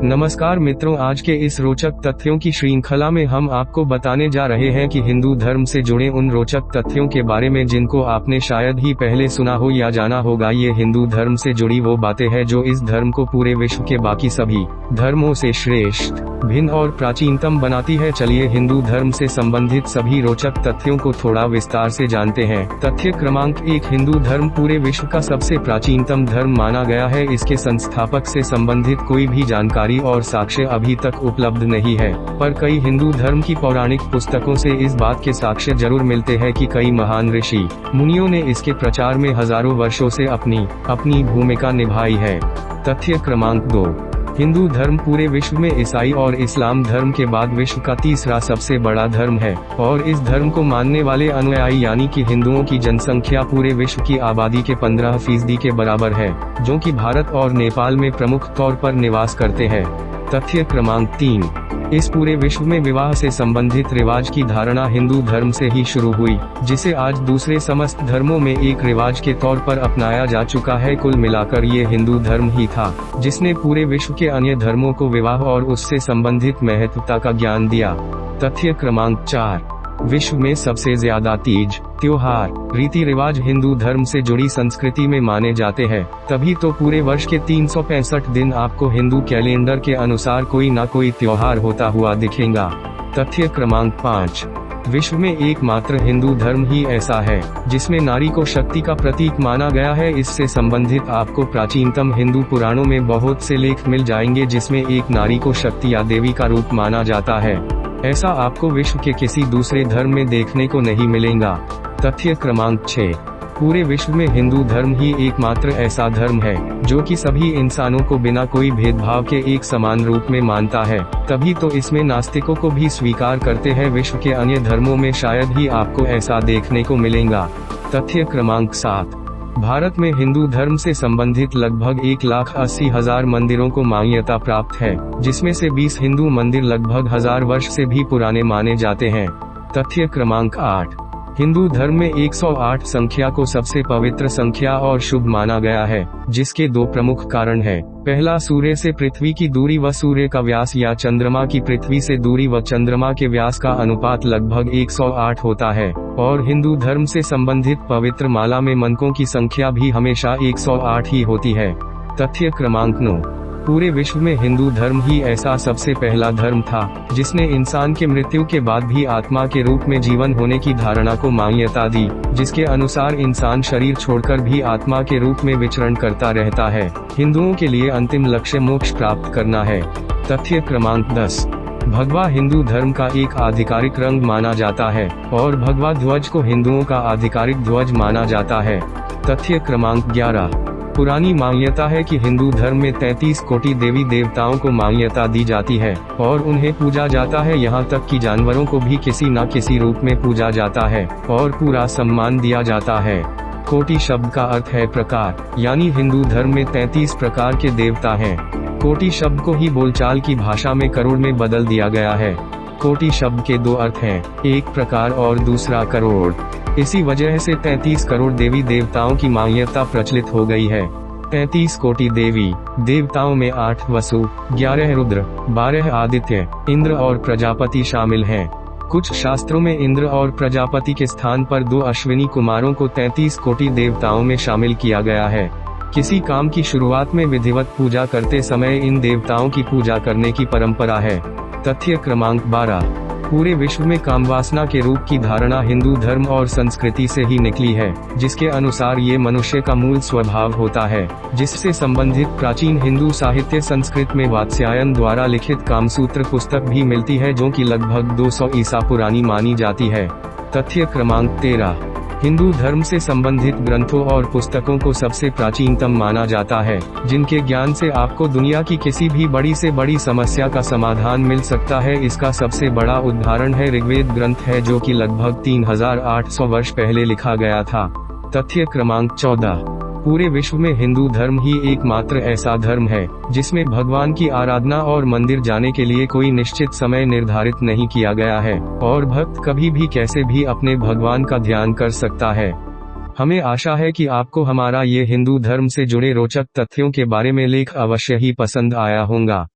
नमस्कार मित्रों, आज के इस रोचक तथ्यों की श्रृंखला में हम आपको बताने जा रहे हैं कि हिंदू धर्म से जुड़े उन रोचक तथ्यों के बारे में जिनको आपने शायद ही पहले सुना हो या जाना होगा। ये हिंदू धर्म से जुड़ी वो बातें हैं जो इस धर्म को पूरे विश्व के बाकी सभी धर्मों से श्रेष्ठ, भिन्न और प्राचीनतम बनाती है। चलिए हिंदू धर्म से संबंधित सभी रोचक तथ्यों को थोड़ा विस्तार से जानते हैं। तथ्य क्रमांक 1, हिंदू धर्म पूरे विश्व का सबसे प्राचीनतम धर्म माना गया है। इसके संस्थापक से संबंधित कोई भी जानकारी और साक्ष्य अभी तक उपलब्ध नहीं है, पर कई हिंदू धर्म की पौराणिक पुस्तकों से इस बात के साक्ष्य जरूर मिलते हैं कि कई महान ऋषि मुनियों ने इसके प्रचार में हजारों वर्षों से अपनी भूमिका निभाई है। तथ्य क्रमांक 2, हिंदू धर्म पूरे विश्व में ईसाई और इस्लाम धर्म के बाद विश्व का तीसरा सबसे बड़ा धर्म है और इस धर्म को मानने वाले अनुयायी यानी कि हिंदुओं की जनसंख्या पूरे विश्व की आबादी के 15% के बराबर है, जो कि भारत और नेपाल में प्रमुख तौर पर निवास करते हैं। तथ्य क्रमांक 3, इस पूरे विश्व में विवाह से संबंधित रिवाज की धारणा हिंदू धर्म से ही शुरू हुई, जिसे आज दूसरे समस्त धर्मों में एक रिवाज के तौर पर अपनाया जा चुका है। कुल मिलाकर ये हिंदू धर्म ही था जिसने पूरे विश्व के अन्य धर्मों को विवाह और उससे संबंधित महत्वता का ज्ञान दिया। तथ्य क्रमांक 4, विश्व में सबसे ज्यादा तीज, त्योहार, रीति रिवाज हिंदू धर्म से जुड़ी संस्कृति में माने जाते हैं। तभी तो पूरे वर्ष के 365 दिन आपको हिंदू कैलेंडर के अनुसार कोई ना कोई त्योहार होता हुआ दिखेगा। तथ्य क्रमांक 5, विश्व में एकमात्र हिंदू धर्म ही ऐसा है जिसमें नारी को शक्ति का प्रतीक माना गया है। इससे संबंधित आपको प्राचीनतम हिंदू पुराणों में बहुत से लेख मिल जाएंगे जिसमें एक नारी को शक्ति या देवी का रूप माना जाता है। ऐसा आपको विश्व के किसी दूसरे धर्म में देखने को नहीं मिलेगा। तथ्य क्रमांक 6, पूरे विश्व में हिंदू धर्म ही एकमात्र ऐसा धर्म है जो कि सभी इंसानों को बिना कोई भेदभाव के एक समान रूप में मानता है। तभी तो इसमें नास्तिकों को भी स्वीकार करते हैं। विश्व के अन्य धर्मों में शायद ही आपको ऐसा देखने को मिलेगा। तथ्य क्रमांक 7, भारत में हिंदू धर्म से संबंधित लगभग 1,80,000 मंदिरों को मान्यता प्राप्त है, जिसमें से 20 हिंदू मंदिर लगभग 1000 वर्ष से भी पुराने माने जाते हैं। तथ्य क्रमांक 8, हिंदू धर्म में 108 संख्या को सबसे पवित्र संख्या और शुभ माना गया है, जिसके 2 प्रमुख कारण हैं। पहला, सूर्य से पृथ्वी की दूरी व सूर्य का व्यास या चंद्रमा की पृथ्वी से दूरी व चंद्रमा के व्यास का अनुपात लगभग 108 होता है और हिंदू धर्म से संबंधित पवित्र माला में मनकों की संख्या भी हमेशा 108 ही होती है। तथ्य क्रमांक 9, पूरे विश्व में हिंदू धर्म ही ऐसा सबसे पहला धर्म था जिसने इंसान के मृत्यु के बाद भी आत्मा के रूप में जीवन होने की धारणा को मान्यता दी, जिसके अनुसार इंसान शरीर छोड़कर भी आत्मा के रूप में विचरण करता रहता है। हिंदुओं के लिए अंतिम लक्ष्य मोक्ष प्राप्त करना है। तथ्य क्रमांक 10, भगवा हिंदू धर्म का एक आधिकारिक रंग माना जाता है और भगवा ध्वज को हिंदुओं का आधिकारिक ध्वज माना जाता है। तथ्य क्रमांक 11, पुरानी मान्यता है कि हिंदू धर्म में 33 कोटि देवी देवताओं को मान्यता दी जाती है और उन्हें पूजा जाता है। यहाँ तक कि जानवरों को भी किसी न किसी रूप में पूजा जाता है और पूरा सम्मान दिया जाता है। कोटि शब्द का अर्थ है प्रकार, यानी हिंदू धर्म में 33 प्रकार के देवता हैं। कोटि शब्द को ही बोलचाल की भाषा में करोड़ में बदल दिया गया है। कोटि शब्द के 2 अर्थ हैं, एक प्रकार और दूसरा करोड़। इसी वजह से 33 करोड़ देवी देवताओं की मान्यता प्रचलित हो गई है। 33 कोटि देवी देवताओं में 8 वसु, 11 रुद्र, 12 आदित्य, इंद्र और प्रजापति शामिल हैं। कुछ शास्त्रों में इंद्र और प्रजापति के स्थान पर 2 अश्विनी कुमारों को 33 कोटि देवताओं में शामिल किया गया है। किसी काम की शुरुआत में विधिवत पूजा करते समय इन देवताओं की पूजा करने की परंपरा है। तथ्य क्रमांक 12, पूरे विश्व में कामवासना के रूप की धारणा हिंदू धर्म और संस्कृति से ही निकली है, जिसके अनुसार ये मनुष्य का मूल स्वभाव होता है, जिससे संबंधित प्राचीन हिंदू साहित्य संस्कृत में वात्स्यायन द्वारा लिखित कामसूत्र पुस्तक भी मिलती है, जो कि लगभग 200 ईसा पुरानी मानी जाती है। तथ्य क्रमांक 13, हिंदू धर्म से संबंधित ग्रंथों और पुस्तकों को सबसे प्राचीनतम माना जाता है, जिनके ज्ञान से आपको दुनिया की किसी भी बड़ी से बड़ी समस्या का समाधान मिल सकता है। इसका सबसे बड़ा उदाहरण है ऋग्वेद ग्रंथ है, जो कि लगभग 3800 वर्ष पहले लिखा गया था। तथ्य क्रमांक 14, पूरे विश्व में हिंदू धर्म ही एकमात्र ऐसा धर्म है जिसमें भगवान की आराधना और मंदिर जाने के लिए कोई निश्चित समय निर्धारित नहीं किया गया है और भक्त कभी भी कैसे भी अपने भगवान का ध्यान कर सकता है। हमें आशा है कि आपको हमारा ये हिंदू धर्म से जुड़े रोचक तथ्यों के बारे में लेख अवश्य ही पसंद आया होगा।